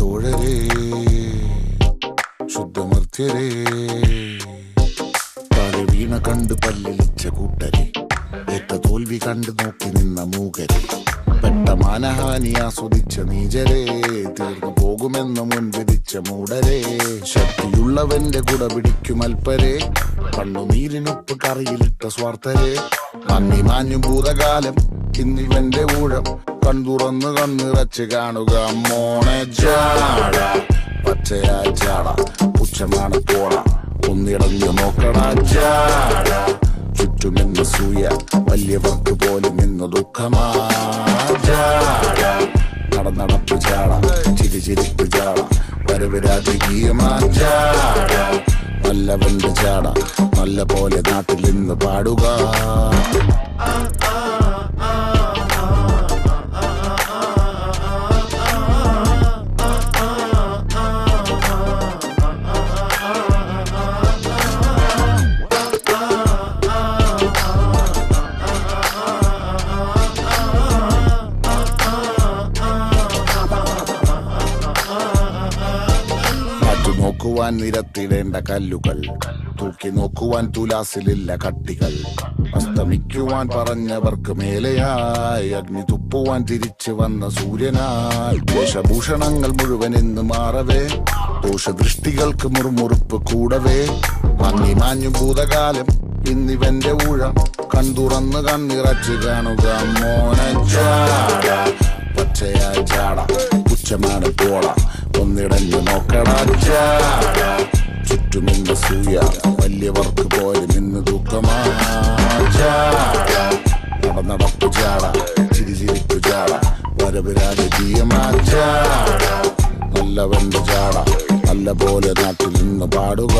തോഴരേ ശുദ്ധമർത്യരേ താഴെ വീണ കണ്ട് പല്ലിളിച്ച കൂട്ടരെ ഏറ്റ തോൽവി കണ്ട് നോക്കി നിന്ന മൂകരെ പെട്ട മാനഹാനി ആസ്വദിച്ച നീചരെ തീർന്നു പോകുമെന്ന് മുൻവിധിച്ച മൂടരെ ശക്തിയുള്ളവന്റെ കുട പിടിക്കും അൽപ്പരെ കണ്ണുനീരിനൊപ്പ് കറിയിലിട്ട സ്വാർത്ഥരെ മങ്ങി മാഞ്ഞു ഭൂതകാലം ഇന്നിവന്റെ ഊഴം കൺതുറന്ന് കണ്ണിറച്ച് കാണുക മോണെ ജാട പച്ചയാ ജാട പുച്ഛമാണ് പോള ഒന്നിടഞ്ഞു നോക്കണ ജാട ചുറ്റുമെന്ന് സൂയ വലിയവർക്ക് പോലും ഇന്ന് ദുഃഖമാ ജാട നടന്നടപ്പ് ജാട ചിരിച്ചിരിപ്പ് ജാട വരവ് രാജകീയമാ ജാട നല്ലവന്റെ ജാട നല്ല പോലെ നാട്ടിൽ ഇന്ന് പാടുക നോക്കുവാൻ നിരത്തിടേണ്ട കല്ലുകൾ തൂക്കി നോക്കുവാൻ തുലാസിലില്ല കട്ടികൾ അസ്തമിക്കുവാൻ പറഞ്ഞവർക്ക് മേലെയായി അഗ്നി തുപ്പുവാൻ തിരിച്ചു വന്ന സൂര്യനായി വേഷഭൂഷണങ്ങൾ മുഴുവൻ എന്ന് മാറവേ ദോഷദൃഷ്ടികൾക്ക് മുറുമുറുപ്പ് കൂടവേ മങ്ങി മാഞ്ഞു ഭൂതകാലം ഇന്നിവന്റെ ഊഴം കൺതുറന്ന് കണ്ണിറച്ച് കാണുക മോനെ ജാട പച്ചയാ ജാട പുച്ഛമാണ് പോള ഒന്നിടഞ്ഞു നോക്കട ജാട ചുറ്റുമിന്ന് സൂയ വലിയവർക്ക് പോലും ഇന്ന് ദുഃഖമാ ജാട നടന്നടപ്പ് ജാട ചിരിച്ചിരിപ്പ് ജാട വരവ് രാജകീയമാ ജാട നല്ലവന്റെ ജാട നല്ല പോലെ നാട്ടിൽ നിന്ന് പാടുക